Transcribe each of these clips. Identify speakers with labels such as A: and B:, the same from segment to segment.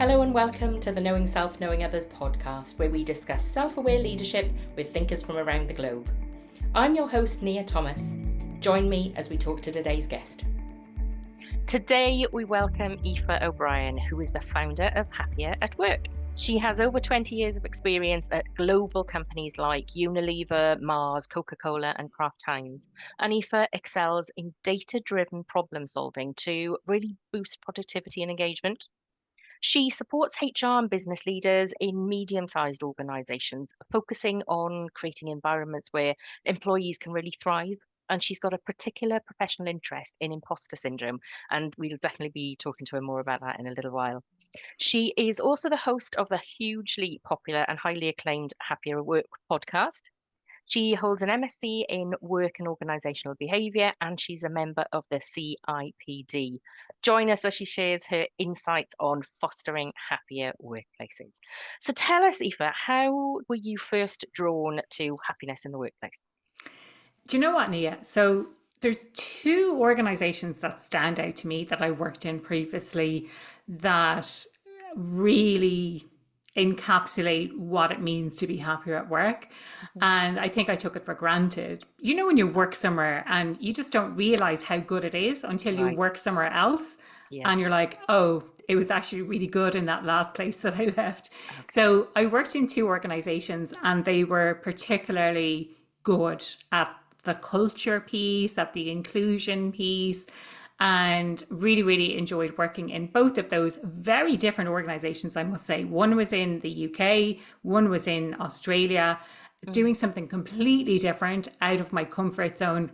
A: Hello and welcome to the Knowing Self, Knowing Others podcast, where we discuss self-aware leadership with thinkers from around the globe. I'm your host, Nia Thomas. Join me as we talk to today's guest.
B: Today, we welcome Aoife O'Brien, who is the founder of Happier at Work. She has over 20 years of experience at global companies like Unilever, Mars, Coca Cola, and Kraft Heinz. And Aoife excels in data-driven problem solving to really boost productivity and engagement. She supports HR and business leaders in medium-sized organizations, focusing on creating environments where employees can really thrive. And she's got a particular professional interest in imposter syndrome. And we'll definitely be talking to her more about that in a little while. She is also the host of the hugely popular and highly acclaimed Happier at Work podcast. She holds an MSc in Work and Organisational Behaviour, and she's a member of the CIPD. Join us as she shares her insights on fostering happier workplaces. So tell us, Aoife, how were you first drawn to happiness in the workplace?
C: Do you know what, Nia? So there's two organisations that stand out to me that I worked in previously that really encapsulate what it means to be happier at work. And I think I took it for granted. You know, when you work somewhere and you just don't realize how good it is until you work somewhere else. Yeah. And you're like, oh, it was actually really good in that last place that I left. Okay. So I worked in two organizations and they were particularly good at the culture piece, at the inclusion piece, and really, really enjoyed working in both of those very different organizations, I must say. One was in the UK, one was in Australia, doing something completely different out of my comfort zone.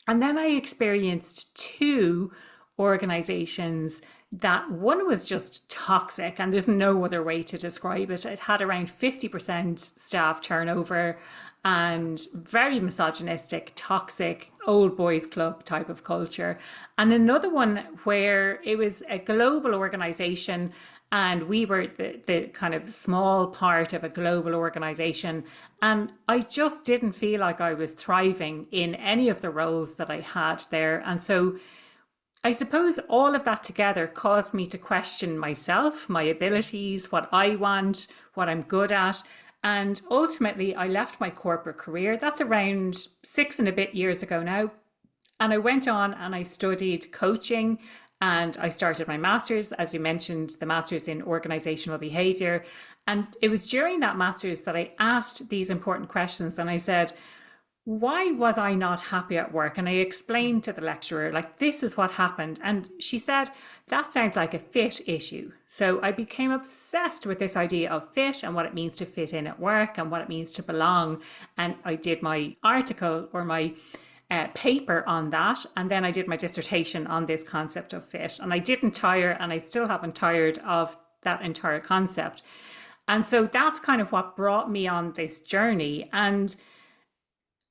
C: And then I experienced two organizations that one was just toxic, and there's no other way to describe it. It had around 50% staff turnover and very misogynistic, toxic, old boys club type of culture. And another one where it was a global organization and we were the kind of small part of a global organization. And I just didn't feel like I was thriving in any of the roles that I had there. And so I suppose all of that together caused me to question myself, my abilities, what I want, what I'm good at. And ultimately, I left my corporate career. That's around 6 and a bit years ago now. And I went on and I studied coaching and I started my master's, as you mentioned, the master's in organisational behaviour. And it was during that master's that I asked these important questions. And I said, why was I not happy at work? And I explained to the lecturer, like, this is what happened. And she said, that sounds like a fit issue. So I became obsessed with this idea of fit and what it means to fit in at work and what it means to belong. And I did my article or my paper on that. And then I did my dissertation on this concept of fit. And I didn't tire, and I still haven't tired of that entire concept. And so that's kind of what brought me on this journey. And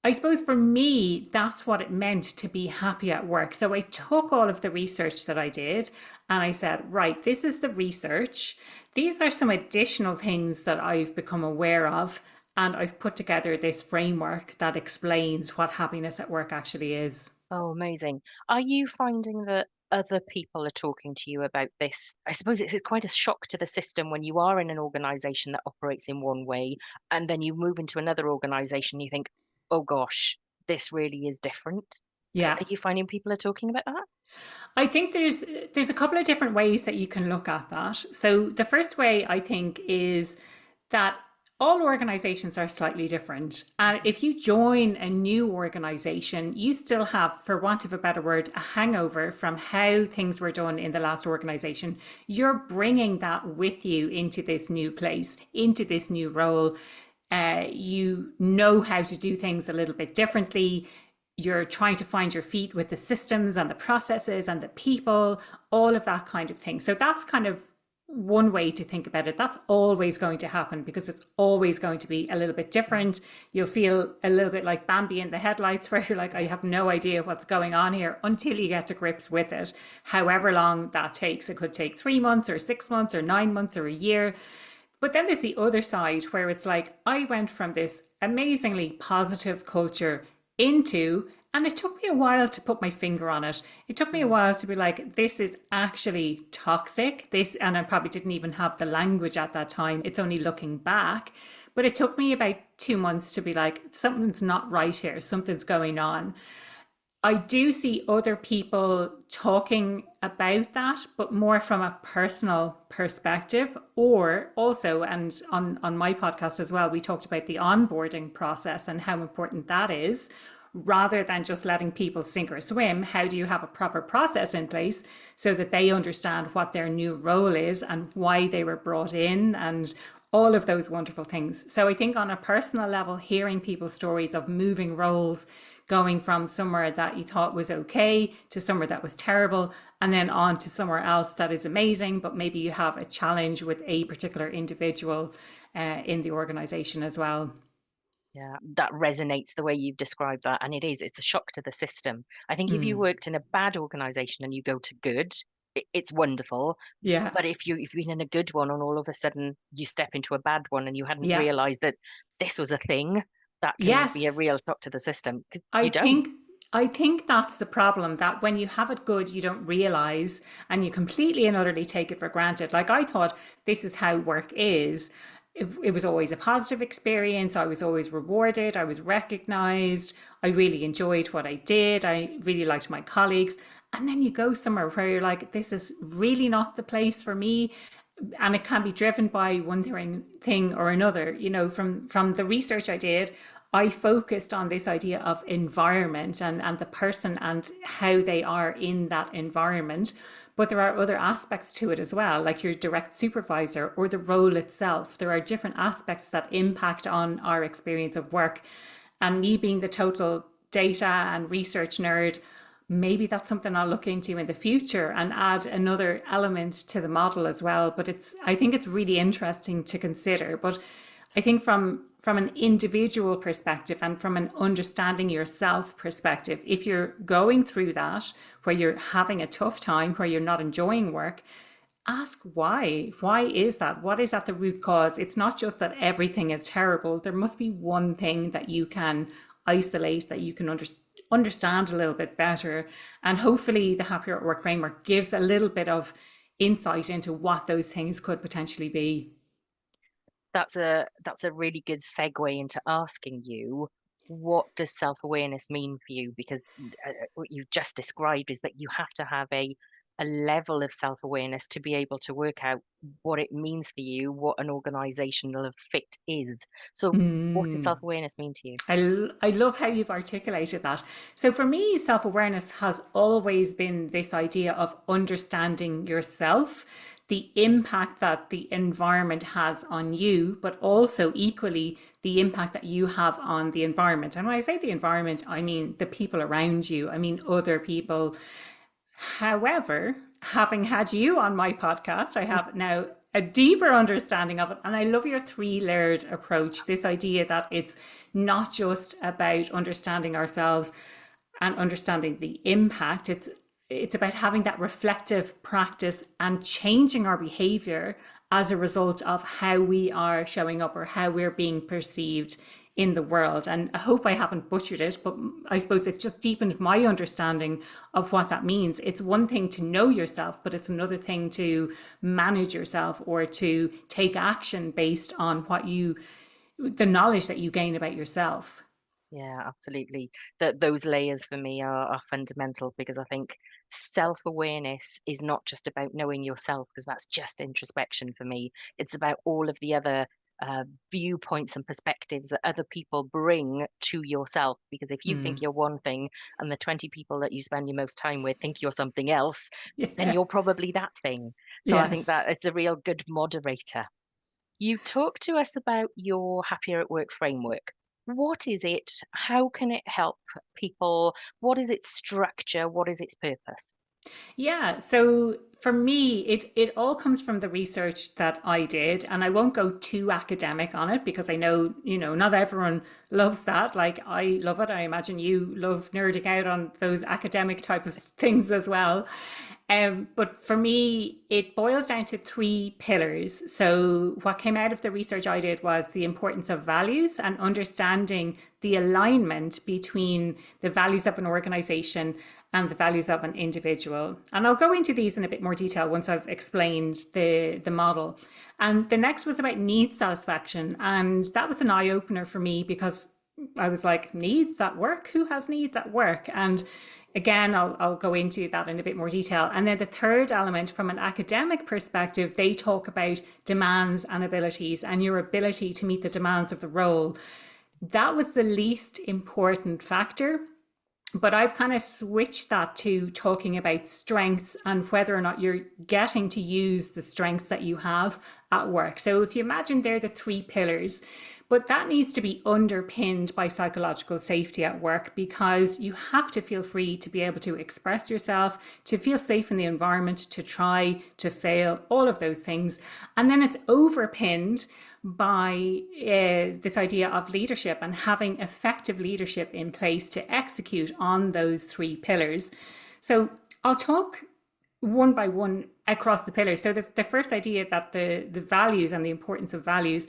C: I suppose for me, that's what it meant to be happy at work. So I took all of the research that I did and I said, right, this is the research. These are some additional things that I've become aware of. And I've put together this framework that explains what happiness at work actually is.
B: Oh, amazing. Are you finding that other people are talking to you about this? I suppose it's quite a shock to the system when you are in an organization that operates in one way and then you move into another organization, you think, oh gosh, this really is different.
C: Yeah.
B: Are you finding people are talking about that?
C: I think there's a couple of different ways that you can look at that. So the first way, I think, is that all organizations are slightly different. And if you join a new organization, you still have, for want of a better word, a hangover from how things were done in the last organization. You're bringing that with you into this new place, into this new role. You know how to do things a little bit differently. You're trying to find your feet with the systems and the processes and the people, all of that kind of thing. So that's kind of one way to think about it. That's always going to happen because it's always going to be a little bit different. You'll feel a little bit like Bambi in the headlights where you're like, I have no idea what's going on here until you get to grips with it. However long that takes, it could take 3 months or 6 months or 9 months or a year. But then there's the other side where it's like, I went from this amazingly positive culture into And it took me a while to put my finger on it. It took me a
B: Mm.
C: while to be like, this is actually toxic. This, and I probably didn't even have the language at that time. It's only looking back. But it took me about 2 months to be like, something's not right here. Something's going on. I do see other people talking about that, but more from a personal perspective. Or also, and on my podcast as well, we talked about the onboarding process and how important that is. Rather than just letting people sink or swim, how do you have a proper process in place so that they understand what their new role is and why they were brought in and all of those wonderful things. So I think on a personal level, hearing people's stories of moving roles, going from somewhere that you thought was okay to somewhere that was terrible, and then on to somewhere else that is amazing, but maybe you have a challenge with a particular individual in the organization as well.
B: Yeah, that resonates the way you've described that. And it's a shock to the system. I think if you
C: Mm.
B: worked in a bad organization and you go to good, it's wonderful.
C: Yeah.
B: But if you've been in a good one and all of a sudden you step into a bad one and you hadn't
C: Yeah.
B: realized that this was a thing, that can be a
C: Yes.
B: real shock to the system. 'Cause
C: I
B: you don't.
C: think I think that's the problem, that when you have it good, you don't realize and you completely and utterly take it for granted. Like I thought this is how work is. It was always a positive experience. I was always rewarded. I was recognized. I really enjoyed what I did. I really liked my colleagues. And then you go somewhere where you're like, this is really not the place for me. And it can be driven by one thing or another. You know, from the research I did, I focused on this idea of environment and the person and how they are in that environment. But there are other aspects to it as well, like your direct supervisor or the role itself. There are different aspects that impact on our experience of work. And me being the total data and research nerd, maybe that's something I'll look into in the future and add another element to the model as well. But I think it's really interesting to consider. But I think from an individual perspective and from an understanding yourself perspective, if you're going through that, where you're having a tough time, where you're not enjoying work, ask why. Why is that? What is at the root cause? It's not just that everything is terrible. There must be one thing that you can isolate, that you can understand a little bit better. And hopefully the Happier at Work framework gives a little bit of insight into what those things could potentially be.
B: That's a really good segue into asking you, what does self-awareness mean for you? Because what you've just described is that you have to have a level of self-awareness to be able to work out what it means for you, what an organizational fit is. So what does
C: Mm.
B: self-awareness mean to you?
C: I love how you've articulated that. So, for me, self awareness has always been this idea of understanding yourself, the impact that the environment has on you, but also equally the impact that you have on the environment. And when I say the environment, I mean the people around you, I mean other people. However, having had you on my podcast, I have now a deeper understanding of it. And I love your three-layered approach, this idea that it's not just about understanding ourselves and understanding the impact. It's about having that reflective practice and changing our behavior as a result of how we are showing up or how we're being perceived in the world. And I hope I haven't butchered it, but I suppose it's just deepened my understanding of what that means. It's one thing to know yourself, but it's another thing to manage yourself or to take action based on the knowledge that you gain about yourself.
B: Yeah, absolutely. That those layers for me are fundamental, because I think self-awareness is not just about knowing yourself, because that's just introspection for me. It's about all of the other viewpoints and perspectives that other people bring to yourself. Because if you think
C: Mm.
B: you're one thing and the 20 people that you spend your most time with think you're something else, then
C: Yeah.
B: you're probably that thing. So I think that
C: Yes.
B: it's a real good moderator. You talk to us about your Happier at Work framework. What is it? How can it help people? What is its structure? What is its purpose?
C: Yeah, so for me, it all comes from the research that I did, and I won't go too academic on it because I know, not everyone loves that. Like I love it. I imagine you love nerding out on those academic type of things as well. But for me, it boils down to three pillars. So, what came out of the research I did was the importance of values and understanding the alignment between the values of an organization and the values of an individual. And I'll go into these in a bit more detail once I've explained the model. And the next was about need satisfaction. And that was an eye opener for me because I was like, needs at work? Who has needs at work? And again, I'll go into that in a bit more detail. And then the third element, from an academic perspective, they talk about demands and abilities and your ability to meet the demands of the role. That was the least important factor. But I've kind of switched that to talking about strengths and whether or not you're getting to use the strengths that you have at work. So if you imagine they're the three pillars, but that needs to be underpinned by psychological safety at work, because you have to feel free to be able to express yourself, to feel safe in the environment, to try, to fail, all of those things. And then it's overpinned by this idea of leadership and having effective leadership in place to execute on those three pillars. So I'll talk one by one across the pillars. So the first idea, that the values and the importance of values,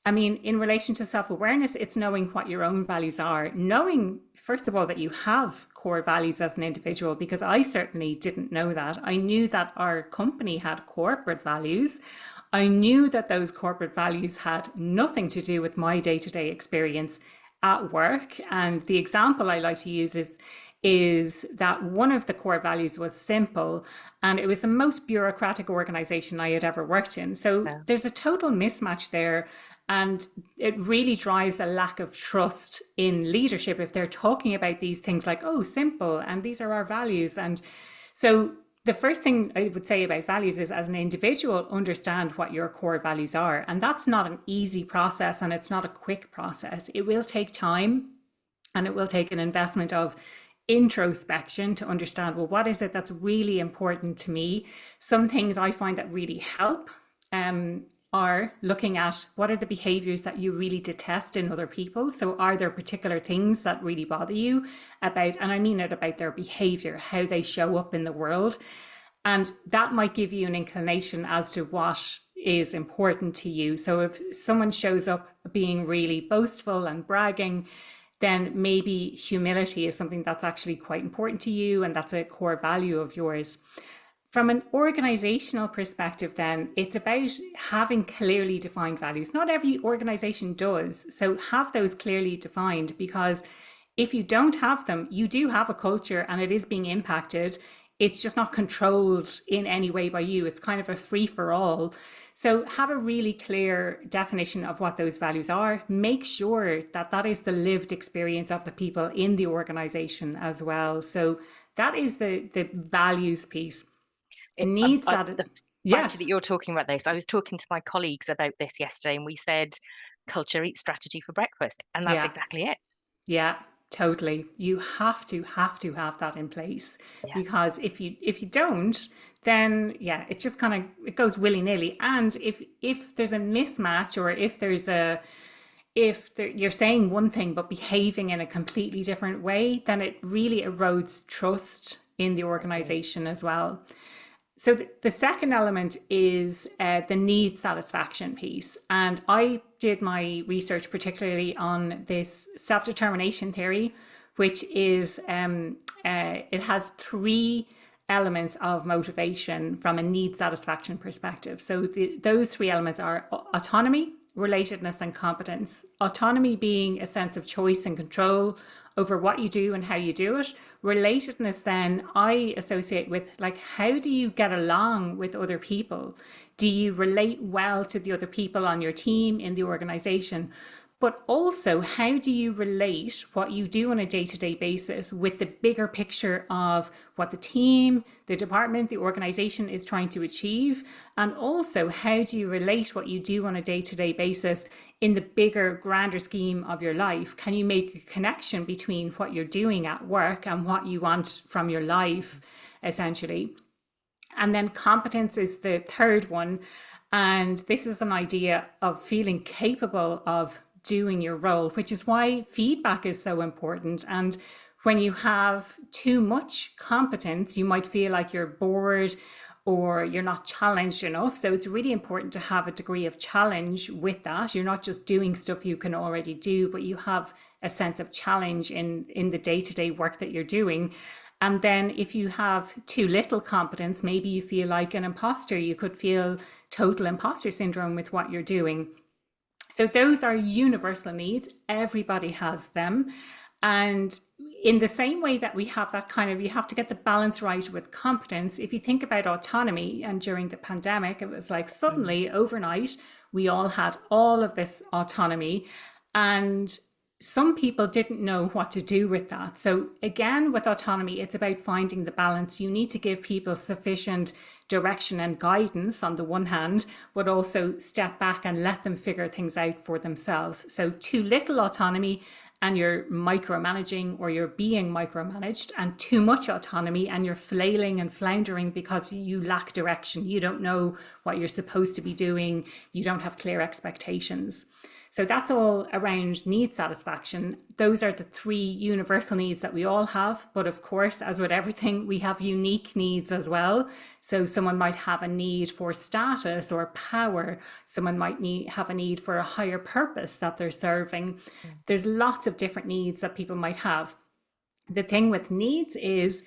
C: I mean, in relation to self-awareness, it's knowing what your own values are. Knowing, first of all, that you have core values as an individual, because I certainly didn't know that. I knew that our company had corporate values. I knew that those corporate values had nothing to do with my day-to-day experience at work. And the example I like to use is that one of the core values was simple, and it was the most bureaucratic organization I had ever worked in. So there's a total mismatch there. And it really drives a lack of trust in leadership if they're talking about these things like, oh, simple, and these are our values. And so the first thing I would say about values is, as an individual, understand what your core values are. And that's not an easy process, and it's not a quick process. It will take time, and it will take an investment of introspection to understand, well, what is it that's really important to me? Some things I find that really help are looking at what are the behaviors that you really detest in other people. So are there particular things that really bother you about, and I mean it about their behavior, how they show up in the world. And that might give you an inclination as to what is important to you. So if someone shows up being really boastful and bragging, then maybe humility is something that's actually quite important to you, and that's a core value of yours. From an organizational perspective, then, it's about having clearly defined values. Not every organization does. So have those clearly defined, because if you don't have them, you do have a culture and it is being impacted. It's just not controlled in any way by you. It's kind of a free for all. So have a really clear definition of what those values are. Make sure that that is the lived experience of the people in the organization as well. So that is the values piece. Needs that.
B: The
C: Yes.
B: fact that you're talking about this, I was talking to my colleagues about this yesterday, and we said culture eats strategy for breakfast, and that's exactly it.
C: Yeah, totally. You have to have that in place, because if you don't, then it just kind of, it goes willy-nilly. And if there's a mismatch, or if you're saying one thing but behaving in a completely different way, then it really erodes trust in the organization as well. So the second element is the need satisfaction piece. And I did my research particularly on this self-determination theory, which is, it has three elements of motivation from a need satisfaction perspective. So those three elements are autonomy, relatedness, and competence. Autonomy being a sense of choice and control over what you do and how you do it. Relatedness, then, I associate with, like, how do you get along with other people? Do you relate well to the other people on your team, in the organization? But also, how do you relate what you do on a day-to-day basis with the bigger picture of what the team, the department, the organization is trying to achieve? And also, how do you relate what you do on a day-to-day basis in the bigger, grander scheme of your life? Can you make a connection between what you're doing at work and what you want from your life, essentially? And then competence is the third one. And this is an idea of feeling capable of doing your role, which is why feedback is so important. And when you have too much competence, you might feel like you're bored or you're not challenged enough. So it's really important to have a degree of challenge with that. You're not just doing stuff you can already do, but you have a sense of challenge in the day-to-day work that you're doing. And then if you have too little competence, maybe you feel like an imposter. You could feel total imposter syndrome with what you're doing. So those are universal needs. Everybody has them. And in the same way that we have that kind of, you have to get the balance right with competence. If you think about autonomy, and during the pandemic, it was like suddenly overnight, we all had all of this autonomy, and some people didn't know what to do with that. So again, with autonomy, it's about finding the balance. You need to give people sufficient direction and guidance on the one hand, but also step back and let them figure things out for themselves. So too little autonomy and you're micromanaging, or you're being micromanaged, and too much autonomy and you're flailing and floundering because you lack direction. You don't know what you're supposed to be doing. You don't have clear expectations. So that's all around need satisfaction. Those are the three universal needs that we all have. But of course, as with everything, we have unique needs as well. So someone might have a need for status or power. Someone might have a need for a higher purpose that they're serving. There's lots of different needs that people might have. The thing with needs is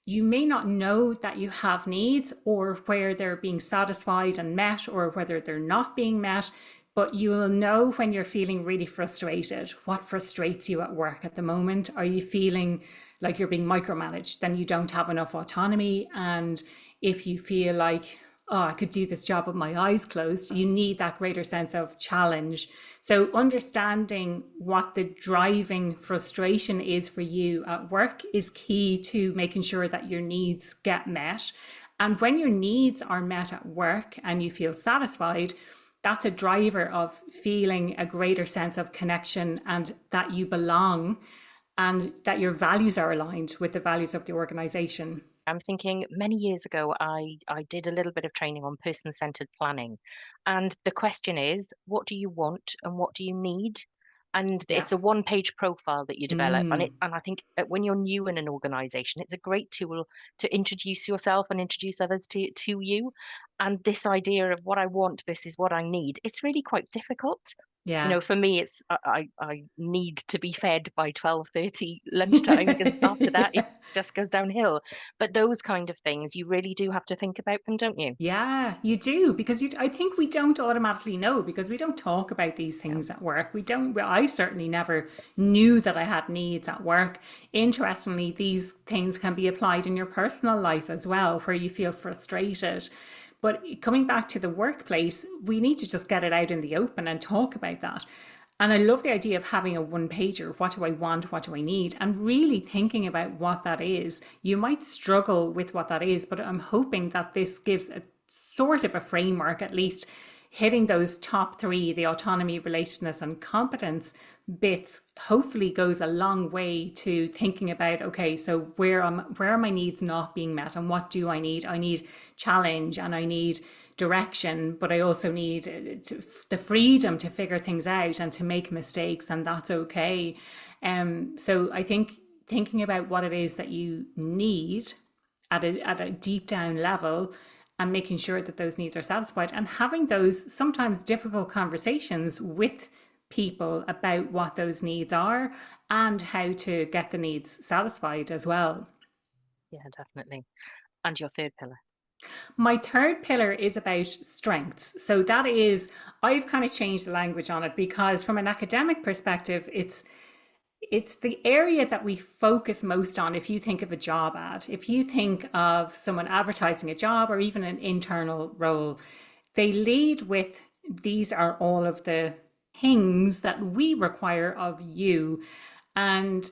C: you may not know that you have needs, or where they're being satisfied and met, or whether they're not being met. But you will know when you're feeling really frustrated. What frustrates you at work at the moment? Are you feeling like you're being micromanaged? Then you don't have enough autonomy. And if you feel like, oh, I could do this job with my eyes closed, you need that greater sense of challenge. So understanding what the driving frustration is for you at work is key to making sure that your needs get met. And when your needs are met at work and you feel satisfied, that's a driver of feeling a greater sense of connection and that you belong and that your values are aligned with the values of the organization.
B: I'm thinking many years ago, I did a little bit of training on person-centered planning. And the question is, what do you want and what do you need? And it's a one-page profile that you develop. And I think when you're new in an organization, it's a great tool to introduce yourself and introduce others to you. And this idea of what I want versus what I need, it's really quite difficult.
C: Yeah.
B: You know, for me, it's I need to be fed by 12:30 lunchtime, because after that, it just goes downhill. But those kind of things, you really do have to think about them, don't you?
C: Yeah, you do, because I think we don't automatically know, because we don't talk about these things at work. We don't. I certainly never knew that I had needs at work. Interestingly, these things can be applied in your personal life as well, where you feel frustrated. But coming back to the workplace, we need to just get it out in the open and talk about that. And I love the idea of having a one pager. What do I want? What do I need? And really thinking about what that is. You might struggle with what that is, but I'm hoping that this gives a sort of a framework, at least hitting those top three, the autonomy, relatedness and competence bits, hopefully goes a long way to thinking about, okay, so where are my needs not being met and what do I need? I need challenge and I need direction, but I also need the freedom to figure things out and to make mistakes, and that's okay. So I think thinking about what it is that you need at a deep down level, and making sure that those needs are satisfied, and having those sometimes difficult conversations with people about what those needs are and how to get the needs satisfied as well.
B: Yeah, definitely. And your third pillar?
C: My third pillar is about strengths. So that is, I've kind of changed the language on it, because from an academic perspective, it's the area that we focus most on. If you think of a job ad, if you think of someone advertising a job or even an internal role, they lead with, these are all of the things that we require of you. And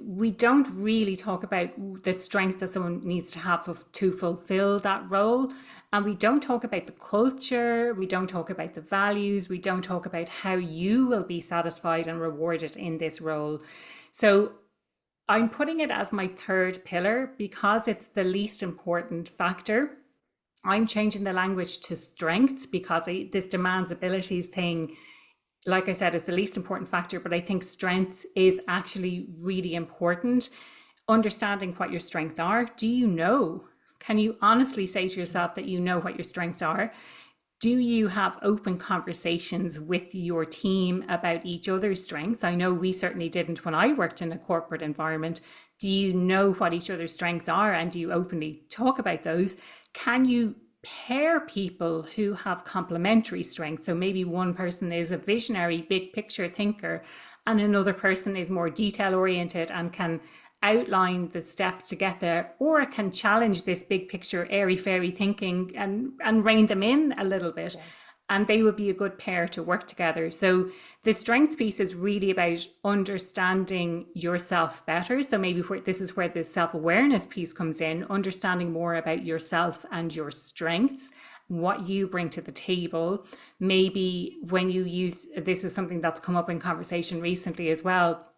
C: we don't really talk about the strengths that someone needs to have to fulfill that role. And we don't talk about the culture, we don't talk about the values, we don't talk about how you will be satisfied and rewarded in this role. So I'm putting it as my third pillar because it's the least important factor. I'm changing the language to strengths because this demands abilities thing, like I said, is the least important factor, but I think strengths is actually really important. Understanding what your strengths are. Do you know? Can you honestly say to yourself that you know what your strengths are? Do you have open conversations with your team about each other's strengths? I know we certainly didn't when I worked in a corporate environment. Do you know what each other's strengths are, and do you openly talk about those? Can you pair people who have complementary strengths? So maybe one person is a visionary, big picture thinker, and another person is more detail oriented and can outline the steps to get there, or it can challenge this big picture airy fairy thinking and rein them in a little bit. Yeah. And they would be a good pair to work together. So the strengths piece is really about understanding yourself better. So maybe this is where the self-awareness piece comes in, understanding more about yourself and your strengths, what you bring to the table. Maybe when you use, this is something that's come up in conversation recently as well,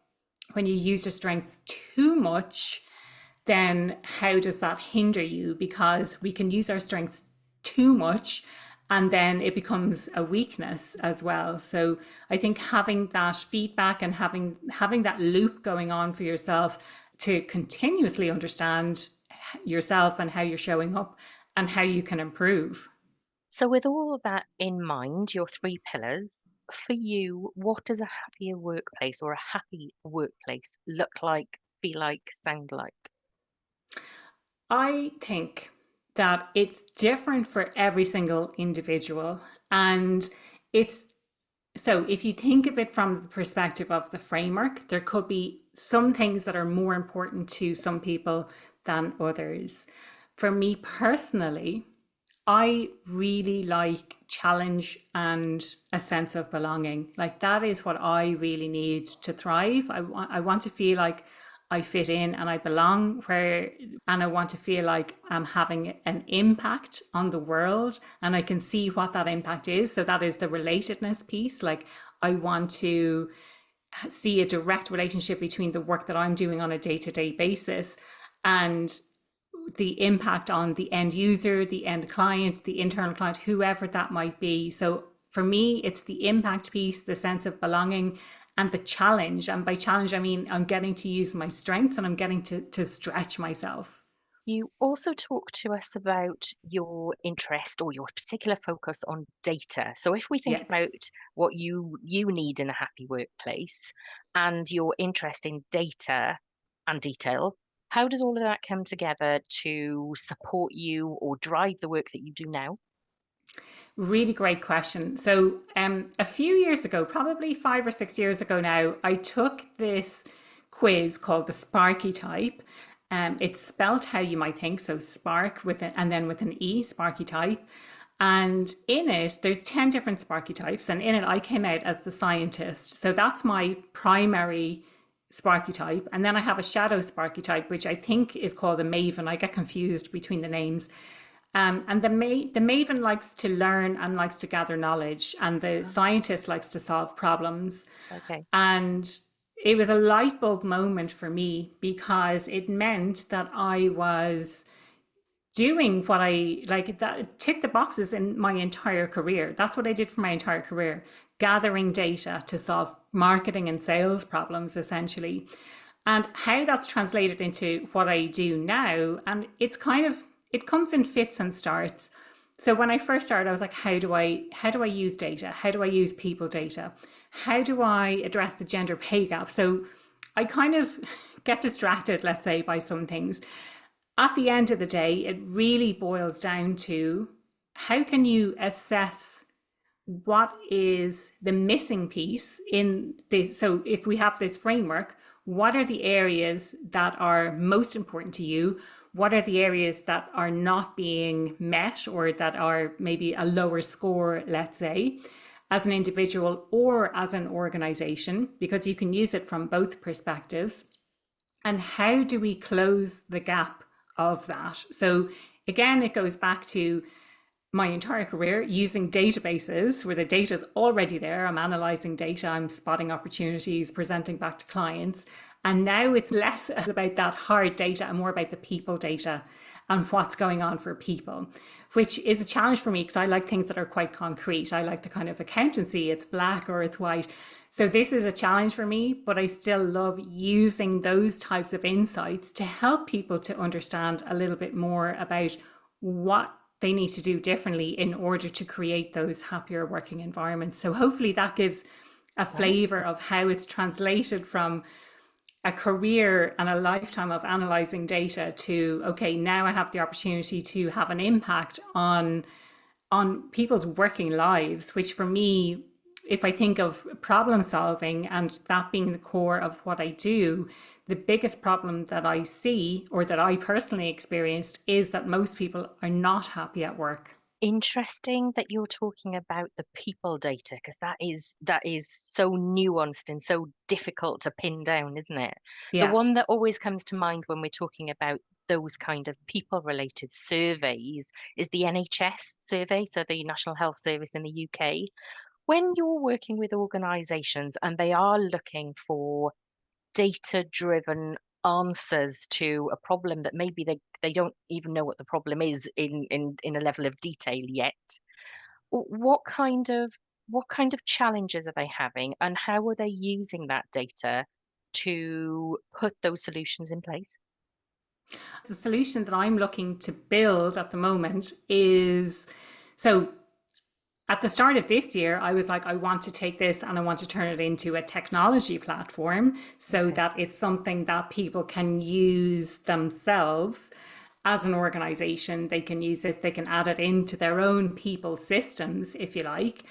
C: when you use your strengths too much, then how does that hinder you? Because we can use our strengths too much and then it becomes a weakness as well. So I think having that feedback and having that loop going on for yourself to continuously understand yourself and how you're showing up and how you can improve.
B: So with all of that in mind, your three pillars, for you, what does a happier workplace or a happy workplace look like, be like, sound like?
C: I think that it's different for every single individual. And so if you think of it from the perspective of the framework, there could be some things that are more important to some people than others. For me personally, I really like challenge and a sense of belonging. Like that is what I really need to thrive. I want to feel like I fit in and I belong and I want to feel like I'm having an impact on the world and I can see what that impact is. So that is the relatedness piece. Like I want to see a direct relationship between the work that I'm doing on a day-to-day basis and the impact on the end user, the end client, the internal client, whoever that might be. So for me, it's the impact piece, the sense of belonging, and the challenge. And by challenge, I mean, I'm getting to use my strengths and I'm getting to stretch myself.
B: You also talk to us about your interest or your particular focus on data. So if we think about what you need in a happy workplace and your interest in data and detail, how does all of that come together to support you or drive the work that you do now?
C: Really great question. So a few years ago, probably 5 or 6 years ago now, I took this quiz called the Sparky type. It's spelt how you might think, so spark and then with an E, Sparky type. And in it, there's 10 different Sparky types. And in it, I came out as the scientist. So that's my primary Sparky type. And then I have a shadow Sparky type, which I think is called a Maven. I get confused between the names. And the Maven likes to learn and likes to gather knowledge, and the scientist likes to solve problems.
B: Okay.
C: And it was a light bulb moment for me because it meant that I was doing what I like, that tick the boxes in my entire career. That's what I did for my entire career, gathering data to solve marketing and sales problems, essentially. And how that's translated into what I do now, and it comes in fits and starts. So when I first started, I was like, how do I use data? How do I use people data? How do I address the gender pay gap? So I kind of get distracted, let's say, by some things. At the end of the day, it really boils down to how can you assess what is the missing piece in this? So if we have this framework, what are the areas that are most important to you? What are the areas that are not being met or that are maybe a lower score, let's say? as an individual or as an organization, because you can use it from both perspectives. And how do we close the gap of that? So again, it goes back to my entire career using databases where the data is already there. I'm analyzing data, I'm spotting opportunities, presenting back to clients. And now it's less about that hard data and more about the people data and what's going on for people, which is a challenge for me because I like things that are quite concrete. I like the kind of accountancy, it's black or it's white. So this is a challenge for me, but I still love using those types of insights to help people to understand a little bit more about what they need to do differently in order to create those happier working environments. So hopefully that gives a flavor of how it's translated from a career and a lifetime of analyzing data to, okay, now I have the opportunity to have an impact on people's working lives, which for me, if I think of problem solving and that being the core of what I do, the biggest problem that I see or that I personally experienced is that most people are not happy at work.
B: Interesting that you're talking about the people data, because that is so nuanced and so difficult to pin down, isn't it? The
C: Yeah.
B: one that always comes to mind when we're talking about those kind of people related surveys is the NHS survey, so the National Health Service in the UK. When you're working with organizations and they are looking for data-driven answers to a problem that maybe they don't even know what the problem is in a level of detail yet, what kind of challenges are they having, and how are they using that data to put those solutions in place?
C: The solution that I'm looking to build at the moment is, so at the start of this year, I was like, I want to take this and I want to turn it into a technology platform so that it's something that people can use themselves as an organization. They can use this, they can add it into their own people systems, if you like.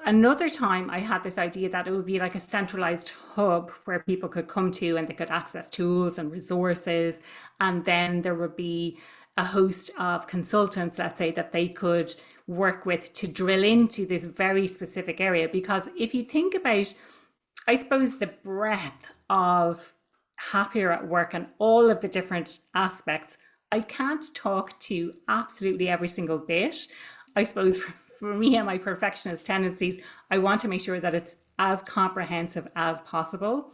C: Another time I had this idea that it would be like a centralized hub where people could come to and they could access tools and resources. And then there would be a host of consultants, let's say, that they could work with to drill into this very specific area. Because if you think about, I suppose, the breadth of happier at work and all of the different aspects, I can't talk to absolutely every single bit. I suppose for me and my perfectionist tendencies, I want to make sure that it's as comprehensive as possible.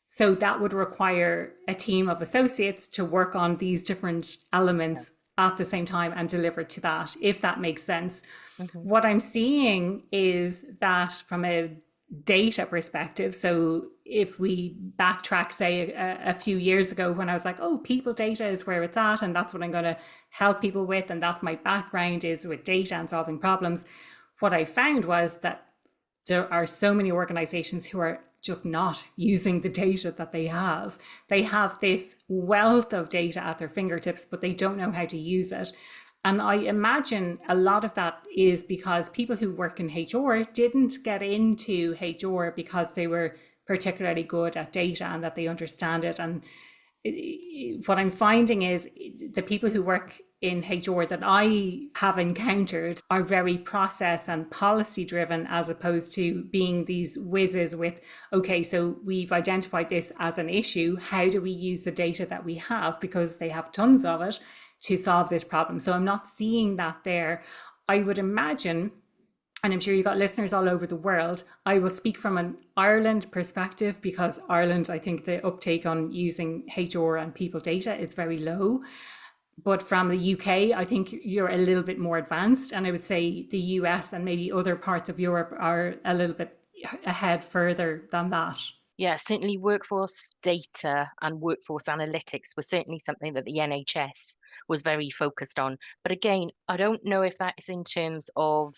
C: So that would require a team of associates to work on these different elements at the same time and deliver to that, if that makes sense. What I'm seeing is that from a data perspective, so if we backtrack, say, a few years ago when I was like, oh, people data is where it's at, and that's what I'm going to help people with, and that's my background is with data and solving problems. What I found was that there are so many organizations who are just not using the data that they have. They have this wealth of data at their fingertips, but they don't know how to use it. And I imagine a lot of that is because people who work in HR didn't get into HR because they were particularly good at data and that they understand it. And what I'm finding is the people who work in HR that I have encountered are very process and policy driven, as opposed to being these whizzes with, okay, so we've identified this as an issue. How do we use the data that we have? Because they have tons of it to solve this problem. So I'm not seeing that there. I would imagine, and I'm sure you've got listeners all over the world, I will speak from an Ireland perspective because Ireland, I think the uptake on using HR and people data is very low. But from the UK, I think you're a little bit more advanced. And I would say the US and maybe other parts of Europe are a little bit ahead further than that.
B: Yeah, certainly workforce data and workforce analytics was certainly something that the NHS was very focused on. But again, I don't know if that is in terms of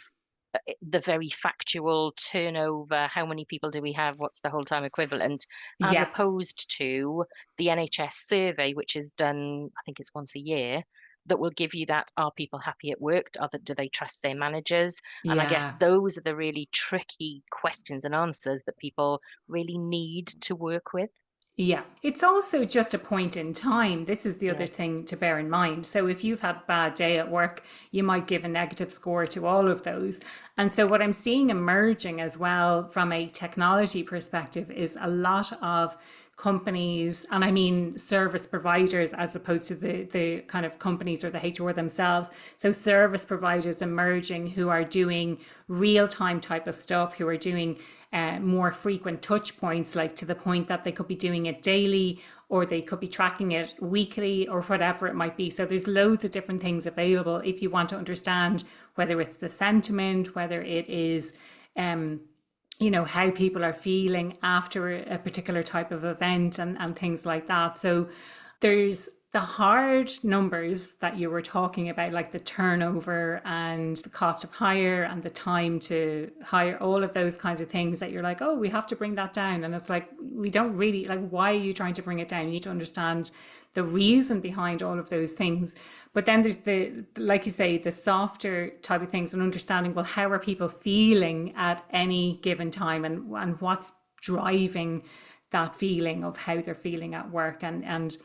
B: the very factual turnover, how many people do we have, what's the whole time equivalent, as
C: Yeah.
B: opposed to the NHS survey, which is done, I think it's once a year, that will give you that, are people happy at work? Do they trust their managers? And I guess
C: Yeah.
B: those are the really tricky questions and answers that people really need to work with.
C: Yeah, it's also just a point in time. This is the
B: Yeah.
C: other thing to bear in mind. So if you've had a bad day at work, you might give a negative score to all of those. And so what I'm seeing emerging as well from a technology perspective is a lot of companies, and I mean service providers as opposed to the kind of companies or the HR themselves. So service providers emerging who are doing real time type of stuff, who are doing more frequent touch points, like to the point that they could be doing it daily or they could be tracking it weekly or whatever it might be. So there's loads of different things available if you want to understand whether it's the sentiment, whether it is how people are feeling after a particular type of event and things like that. So there's the hard numbers that you were talking about, like the turnover and the cost of hire and the time to hire, all of those kinds of things that you're like, oh, we have to bring that down. And it's like, we don't really, like, why are you trying to bring it down? You need to understand the reason behind all of those things. But then there's like you say, the softer type of things and understanding, well, how are people feeling at any given time and what's driving that feeling of how they're feeling at work. And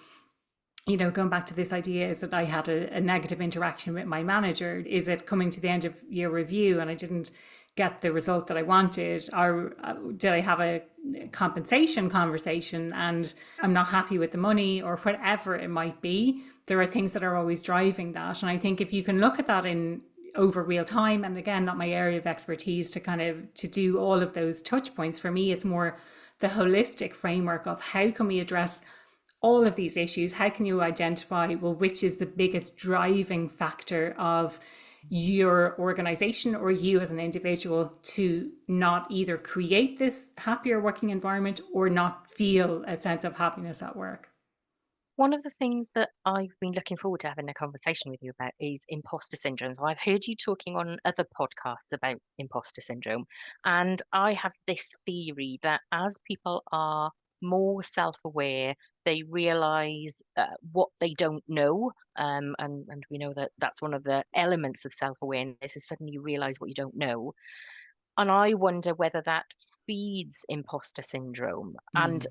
C: going back to this idea, is that I had a negative interaction with my manager? Is it coming to the end of year review and I didn't get the result that I wanted? Or did I have a compensation conversation and I'm not happy with the money, or whatever it might be? There are things that are always driving that. And I think if you can look at that in over real time, and again, not my area of expertise to do all of those touch points, for me, it's more the holistic framework of how can we address all of these issues. How can you identify, well, which is the biggest driving factor of your organization or you as an individual to not either create this happier working environment or not feel a sense of happiness at work?
B: One of the things that I've been looking forward to having a conversation with you about is imposter syndrome. So I've heard you talking on other podcasts about imposter syndrome, and I have this theory that as people are more self-aware, they realize what they don't know, and we know that that's one of the elements of self-awareness, is suddenly you realize what you don't know. And I wonder whether that feeds imposter syndrome. And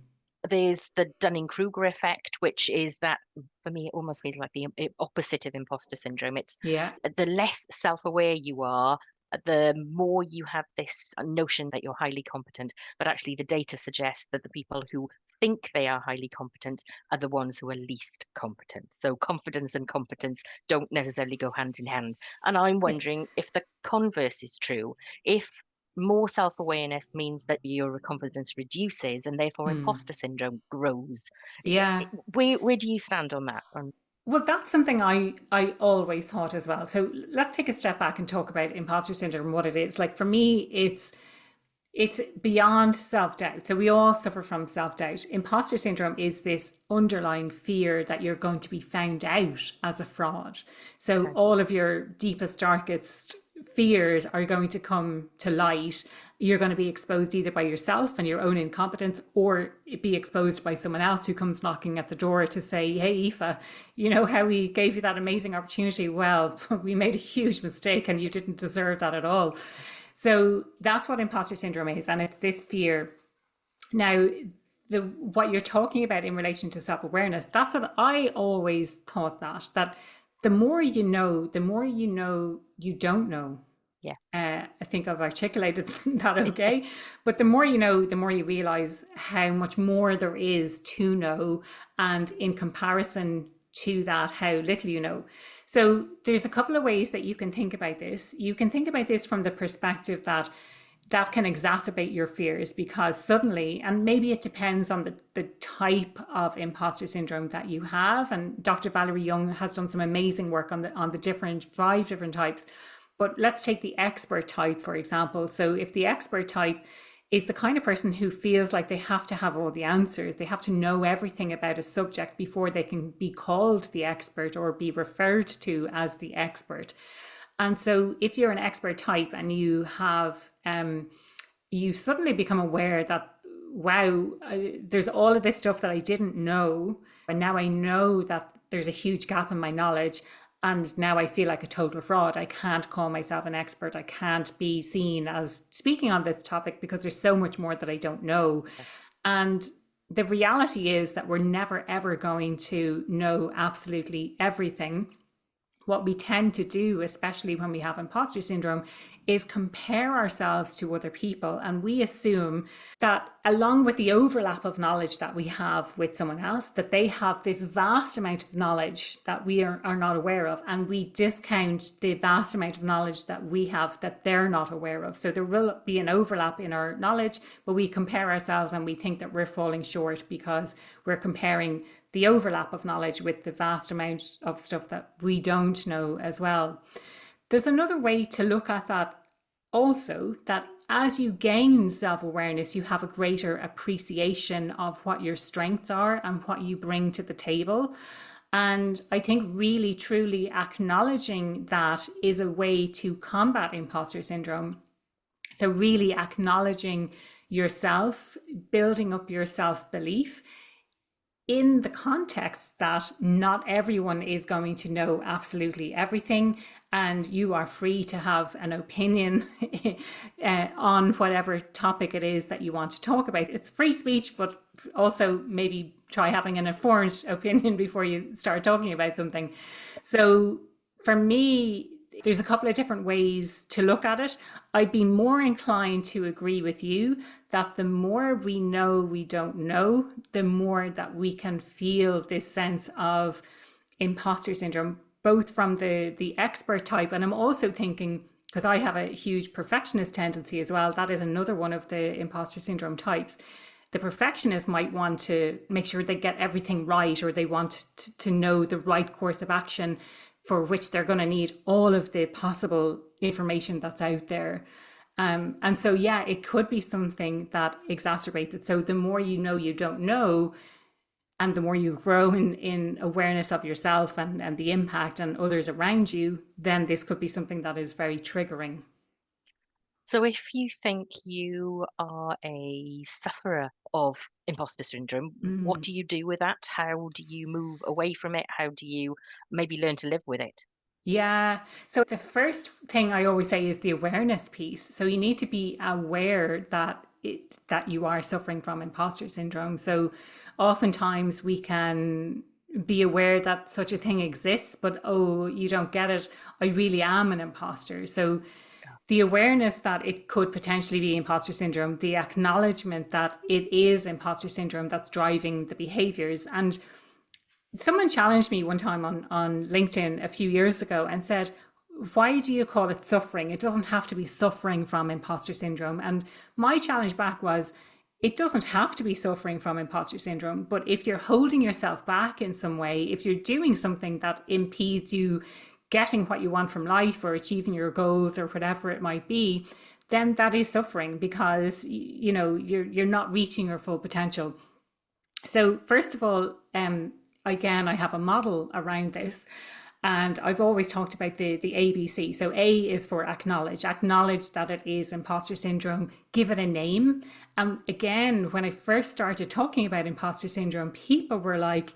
B: there's the Dunning-Kruger effect, which is that, for me, it almost feels like the opposite of imposter syndrome. It's
C: Yeah.
B: the less self-aware you are, the more you have this notion that you're highly competent. But actually, the data suggests that the people who think they are highly competent are the ones who are least competent. So confidence and competence don't necessarily go hand in hand. And I'm wondering if the converse is true. If more self-awareness means that your confidence reduces and therefore imposter syndrome grows.
C: Yeah.
B: Where do you stand on that?
C: Well, that's something I always thought as well. So let's take a step back and talk about imposter syndrome and what it is. Like, for me, it's beyond self-doubt. So we all suffer from self-doubt. Imposter syndrome is this underlying fear that you're going to be found out as a fraud. So all of your deepest, darkest fears are going to come to light. You're going to be exposed either by yourself and your own incompetence, or be exposed by someone else who comes knocking at the door to say, hey, Aoife, you know how we gave you that amazing opportunity? Well, we made a huge mistake and you didn't deserve that at all. So that's what imposter syndrome is. And it's this fear. Now, what you're talking about in relation to self-awareness, that's what I always thought, that the more you know you don't know.
B: Yeah.
C: I think I've articulated that okay. But the more you know, the more you realize how much more there is to know. And in comparison to that, how little you know. So there's a couple of ways that you can think about this. You can think about this from the perspective that can exacerbate your fears, because suddenly, and maybe it depends on the type of imposter syndrome that you have. And Dr. Valerie Young has done some amazing work on the 5 different types. But let's take the expert type, for example. So if the expert type is the kind of person who feels like they have to have all the answers, they have to know everything about a subject before they can be called the expert or be referred to as the expert. And so if you're an expert type and you have, you suddenly become aware that, wow, there's all of this stuff that I didn't know. And now I know that there's a huge gap in my knowledge. And now I feel like a total fraud. I can't call myself an expert. I can't be seen as speaking on this topic because there's so much more that I don't know. And the reality is that we're never ever going to know absolutely everything. What we tend to do, especially when we have imposter syndrome, is compare ourselves to other people. And we assume that along with the overlap of knowledge that we have with someone else, that they have this vast amount of knowledge that we are not aware of. And we discount the vast amount of knowledge that we have that they're not aware of. So there will be an overlap in our knowledge, but we compare ourselves and we think that we're falling short because we're comparing the overlap of knowledge with the vast amount of stuff that we don't know as well. There's another way to look at that also, that as you gain self-awareness, you have a greater appreciation of what your strengths are and what you bring to the table. And I think really, truly acknowledging that is a way to combat imposter syndrome. So really acknowledging yourself, building up your self-belief in the context that not everyone is going to know absolutely everything, and you are free to have an opinion on whatever topic it is that you want to talk about. It's free speech, but also maybe try having an informed opinion before you start talking about something. So for me, there's a couple of different ways to look at it. I'd be more inclined to agree with you that the more we know we don't know, the more that we can feel this sense of imposter syndrome, both from the expert type. And I'm also thinking, because I have a huge perfectionist tendency as well, that is another one of the imposter syndrome types. The perfectionist might want to make sure they get everything right, or they want to know the right course of action, for which they're going to need all of the possible information that's out there. And so, yeah, it could be something that exacerbates it. So the more you know you don't know, and the more you grow in awareness of yourself and the impact on others around you, then this could be something that is very triggering.
B: So if you think you are a sufferer of imposter syndrome, what do you do with that? How do you move away from it? How do you maybe learn to live with it?
C: Yeah. So the first thing I always say is the awareness piece. So you need to be aware that you are suffering from imposter syndrome. So oftentimes we can be aware that such a thing exists, but oh, you don't get it. I really am an imposter. So the awareness that it could potentially be imposter syndrome, the acknowledgement that it is imposter syndrome that's driving the behaviors. And someone challenged me one time on LinkedIn a few years ago and said, why do you call it suffering? It doesn't have to be suffering from imposter syndrome. And my challenge back was, it doesn't have to be suffering from imposter syndrome, but if you're holding yourself back in some way, if you're doing something that impedes you getting what you want from life or achieving your goals or whatever it might be, then that is suffering, because you know you're not reaching your full potential. So first of all, again, I have a model around this, and I've always talked about the ABC. So A is for acknowledge that it is imposter syndrome, give it a name. And again, when I first started talking about imposter syndrome, people were like,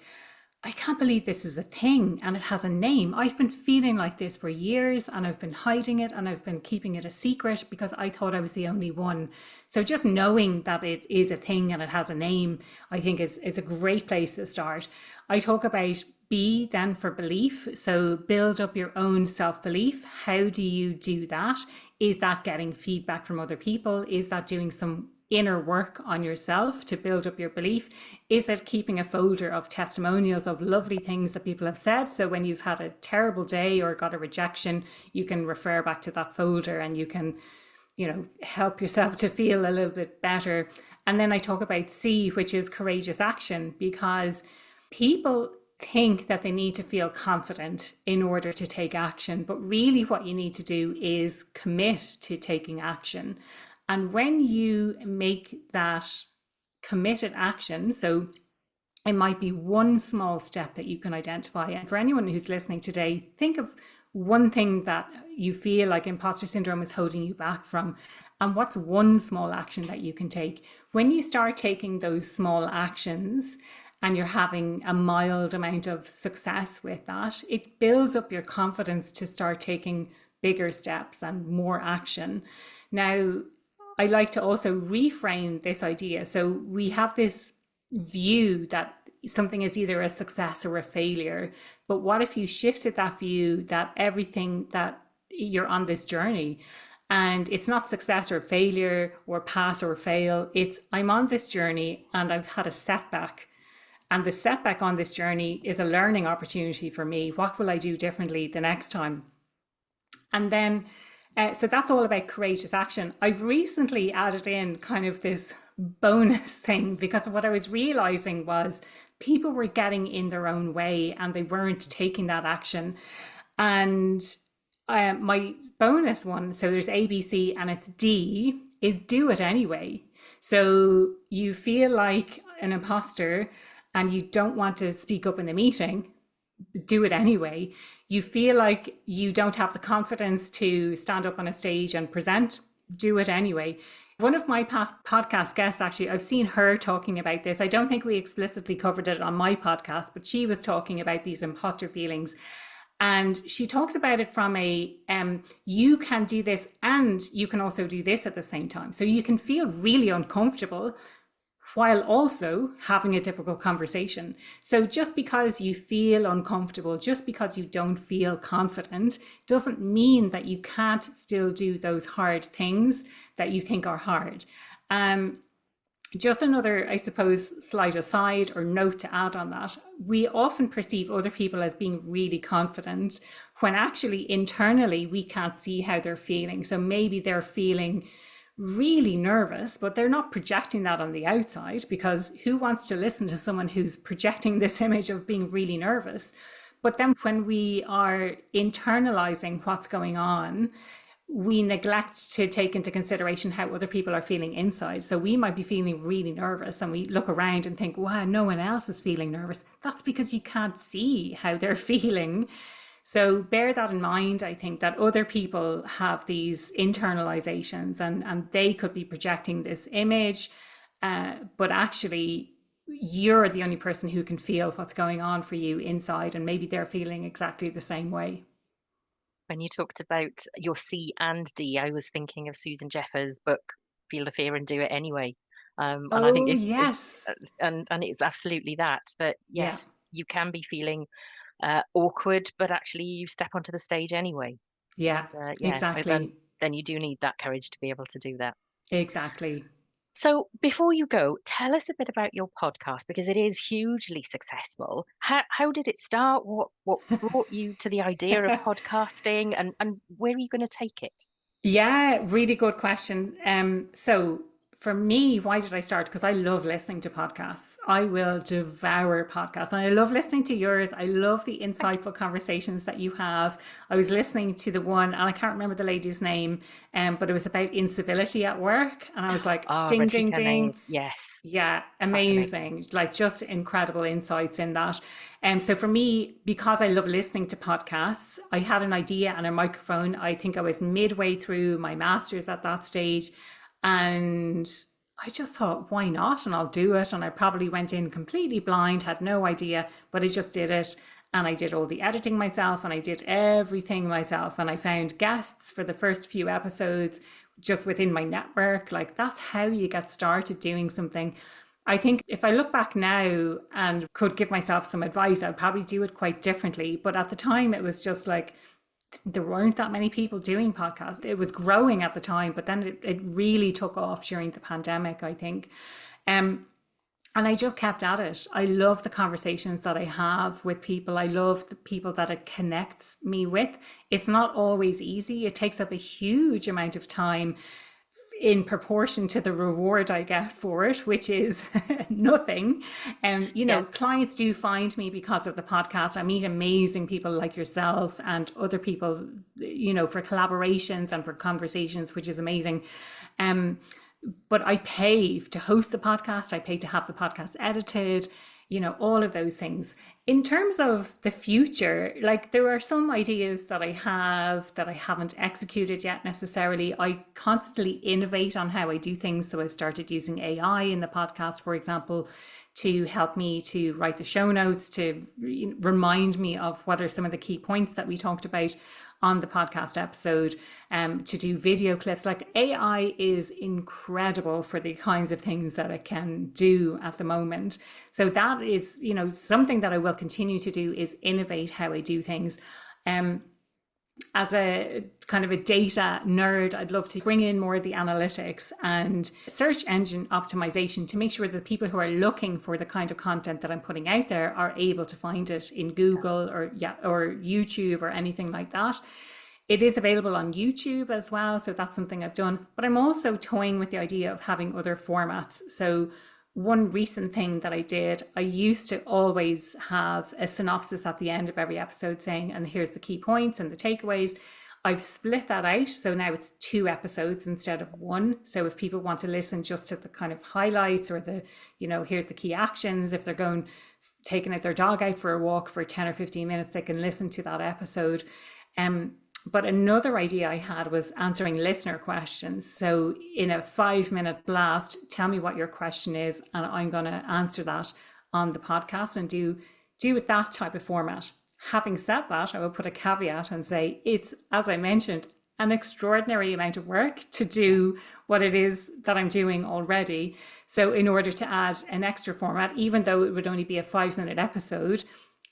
C: I can't believe this is a thing and it has a name. I've been feeling like this for years, and I've been hiding it, and I've been keeping it a secret because I thought I was the only one. So just knowing that it is a thing and it has a name, I think is a great place to start. I talk about B then for belief. So build up your own self-belief. How do you do that? Is that getting feedback from other people? Is that doing some inner work on yourself to build up your belief? Is it keeping a folder of testimonials of lovely things that people have said? So when you've had a terrible day or got a rejection, you can refer back to that folder and you can, help yourself to feel a little bit better. And then I talk about C, which is courageous action, because people think that they need to feel confident in order to take action. But really what you need to do is commit to taking action. And when you make that committed action, so it might be one small step that you can identify. And for anyone who's listening today, think of one thing that you feel like imposter syndrome is holding you back from. And what's one small action that you can take? When you start taking those small actions and you're having a mild amount of success with that, it builds up your confidence to start taking bigger steps and more action. Now, I like to also reframe this idea. So we have this view that something is either a success or a failure. But what if you shifted that view that everything that you're on this journey, and it's not success or failure or pass or fail, it's I'm on this journey and I've had a setback. And the setback on this journey is a learning opportunity for me. What will I do differently the next time? And then, so that's all about courageous action. I've recently added in kind of this bonus thing, because what I was realizing was people were getting in their own way and they weren't taking that action. And my bonus one, so there's A, B, C, and it's D, is do it anyway. So you feel like an imposter and you don't want to speak up in a meeting, do it anyway. You feel like you don't have the confidence to stand up on a stage and present, do it anyway. One of my past podcast guests, actually, I've seen her talking about this. I don't think we explicitly covered it on my podcast, but she was talking about these imposter feelings. And she talks about it from a, you can do this and you can also do this at the same time. So you can feel really uncomfortable while also having a difficult conversation. So just because you feel uncomfortable, just because you don't feel confident, doesn't mean that you can't still do those hard things that you think are hard. Just another, I suppose, slight aside or note to add on that, we often perceive other people as being really confident when actually internally we can't see how they're feeling. So maybe they're feeling really nervous, but they're not projecting that on the outside, because who wants to listen to someone who's projecting this image of being really nervous? But then when we are internalizing what's going on, we neglect to take into consideration how other people are feeling inside. So we might be feeling really nervous and we look around and think, wow, no one else is feeling nervous. That's because you can't see how they're feeling. So bear that in mind. I think that other people have these internalizations and they could be projecting this image, but actually you're the only person who can feel what's going on for you inside, and maybe they're feeling exactly the same way.
B: When you talked about your C and D, I was thinking of Susan Jeffers' book, Feel the Fear and Do It Anyway. And I think
C: yes.
B: And it's absolutely that yes,
C: Yeah.
B: you can be feeling awkward, but actually you step onto the stage anyway.
C: Yeah,
B: And,
C: exactly.
B: then you do need that courage to be able to do that.
C: Exactly.
B: So before you go, tell us a bit about your podcast, because it is hugely successful. How did it start? What brought you to the idea of podcasting, and where are you going to take it?
C: Yeah, really good question. So for me, why did I start? Because I love listening to podcasts. I will devour podcasts. And I love listening to yours. I love the insightful conversations that you have. I was listening to the one, and I can't remember the lady's name, but it was about incivility at work. And I was like, ding, ding, ding.
B: Yes.
C: Yeah, amazing. Like just incredible insights in that. So for me, because I love listening to podcasts, I had an idea and a microphone. I think I was midway through my master's at that stage. And I just thought, why not? And I'll do it. And I probably went in completely blind, had no idea, but I just did it. And I did all the editing myself and I did everything myself. And I found guests for the first few episodes just within my network. Like that's how you get started doing something. I think if I look back now and could give myself some advice, I'd probably do it quite differently. But at the time, it was just like, there weren't that many people doing podcasts. It was growing at the time, but then it really took off during the pandemic, I think. And I just kept at it. I love the conversations that I have with people. I love the people that it connects me with. It's not always easy. It takes up a huge amount of time in proportion to the reward I get for it, which is nothing. Clients do find me because of the podcast. I meet amazing people like yourself and other people, for collaborations and for conversations, which is amazing. But I pay to host the podcast. I pay to have the podcast edited, all of those things. In terms of the future, like there are some ideas that I have that I haven't executed yet necessarily. I constantly innovate on how I do things. So I've started using AI in the podcast, for example, to help me to write the show notes, to remind me of what are some of the key points that we talked about on the podcast episode, to do video clips. Like AI is incredible for the kinds of things that it can do at the moment. So that is, something that I will continue to do, is innovate how I do things. As a kind of a data nerd, I'd love to bring in more of the analytics and search engine optimization to make sure that people who are looking for the kind of content that I'm putting out there are able to find it in Google or YouTube or anything like that. It is available on YouTube as well, so that's something I've done. But I'm also toying with the idea of having other formats. So one recent thing that I did, I used to always have a synopsis at the end of every episode saying, and here's the key points and the takeaways. I've split that out. So now it's 2 episodes instead of 1. So if people want to listen just to the kind of highlights or the, here's the key actions, if they're taking their dog out for a walk for 10 or 15 minutes, they can listen to that episode. But another idea I had was answering listener questions. So in a 5-minute blast, tell me what your question is, and I'm going to answer that on the podcast and do with that type of format. Having said that, I will put a caveat and say it's, as I mentioned, an extraordinary amount of work to do what it is that I'm doing already. So in order to add an extra format, even though it would only be a 5-minute episode,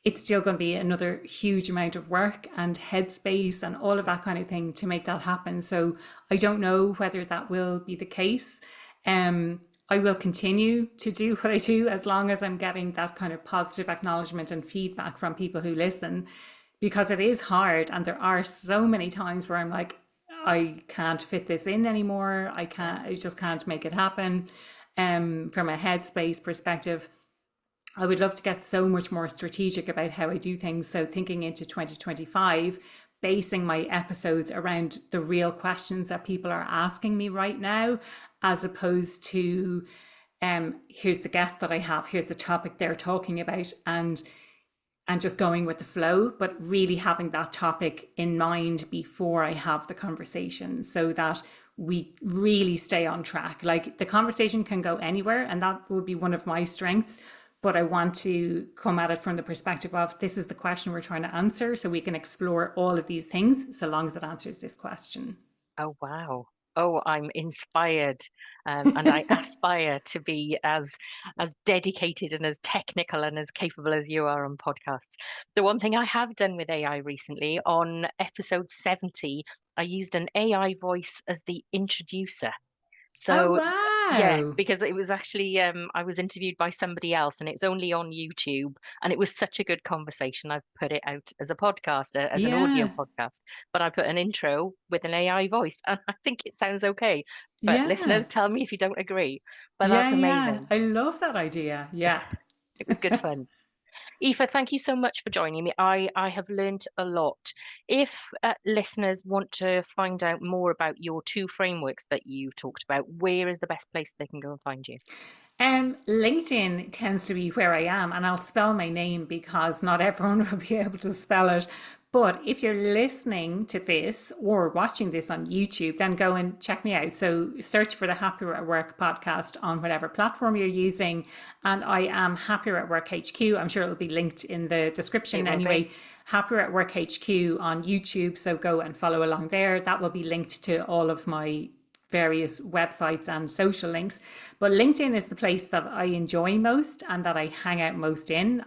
C: it's still going to be another huge amount of work and headspace and all of that kind of thing to make that happen. So I don't know whether that will be the case. I will continue to do what I do as long as I'm getting that kind of positive acknowledgement and feedback from people who listen, because it is hard. And there are so many times where I'm like, I can't fit this in anymore. I just can't make it happen. From a headspace perspective, I would love to get so much more strategic about how I do things. So thinking into 2025, basing my episodes around the real questions that people are asking me right now, as opposed to here's the guest that I have, here's the topic they're talking about, and just going with the flow, but really having that topic in mind before I have the conversation, so that we really stay on track. Like the conversation can go anywhere, and that would be one of my strengths. But I want to come at it from the perspective of, this is the question we're trying to answer, so we can explore all of these things so long as it answers this question.
B: Oh, wow. Oh, I'm inspired, and I aspire to be as dedicated and as technical and as capable as you are on podcasts. The one thing I have done with AI recently, on episode 70, I used an AI voice as the introducer. So yeah,
C: wow.
B: because it was actually I was interviewed by somebody else, and it's only on YouTube, and it was such a good conversation. I've put it out as a podcast, as an audio
C: Yeah.
B: podcast, but I put an intro with an AI voice, and I think it sounds okay. But
C: Yeah.
B: listeners, tell me if you don't agree. But
C: Yeah.
B: that's
C: Yeah.
B: amazing.
C: I love that idea. Yeah.
B: It was good fun. Aoife, thank you so much for joining me. I have learned a lot. If listeners want to find out more about your 2 frameworks that you talked about, where is the best place they can go and find you?
C: LinkedIn tends to be where I am, and I'll spell my name because not everyone will be able to spell it. But if you're listening to this or watching this on YouTube, then go and check me out. So search for the Happier at Work podcast on whatever platform you're using. And I am Happier at Work HQ. I'm sure it'll be linked in the description anyway. Happier at Work HQ on YouTube. So go and follow along there. That will be linked to all of my various websites and social links. But LinkedIn is the place that I enjoy most and that I hang out most in.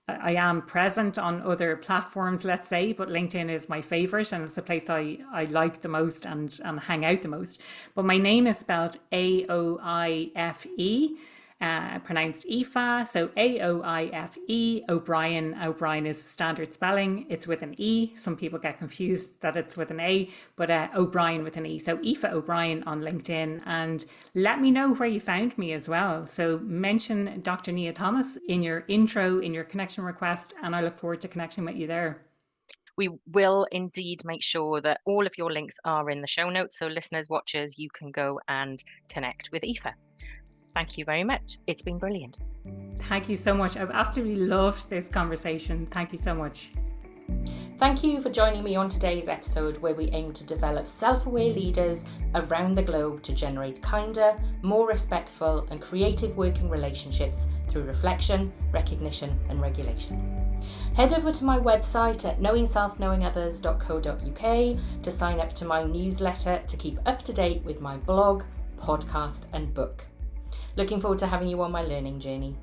C: I am present on other platforms, let's say, but LinkedIn is my favorite, and it's the place I like the most and hang out the most. But my name is spelled Aoife, pronounced Aoife. So Aoife O'Brien. O'Brien is standard spelling. It's with an E. Some people get confused that it's with an A, but O'Brien with an E. So Aoife O'Brien on LinkedIn, and let me know where you found me as well. So mention Dr. Nia Thomas in your intro, in your connection request, and I look forward to connecting with you there.
B: We will indeed make sure that all of your links are in the show notes. So listeners, watchers, you can go and connect with Aoife. Thank you very much. It's been brilliant.
C: Thank you so much. I've absolutely loved this conversation. Thank you so much.
A: Thank you for joining me on today's episode, where we aim to develop self-aware leaders around the globe to generate kinder, more respectful and creative working relationships through reflection, recognition and regulation. Head over to my website at knowingselfknowingothers.co.uk to sign up to my newsletter to keep up to date with my blog, podcast and book. Looking forward to having you on my learning journey.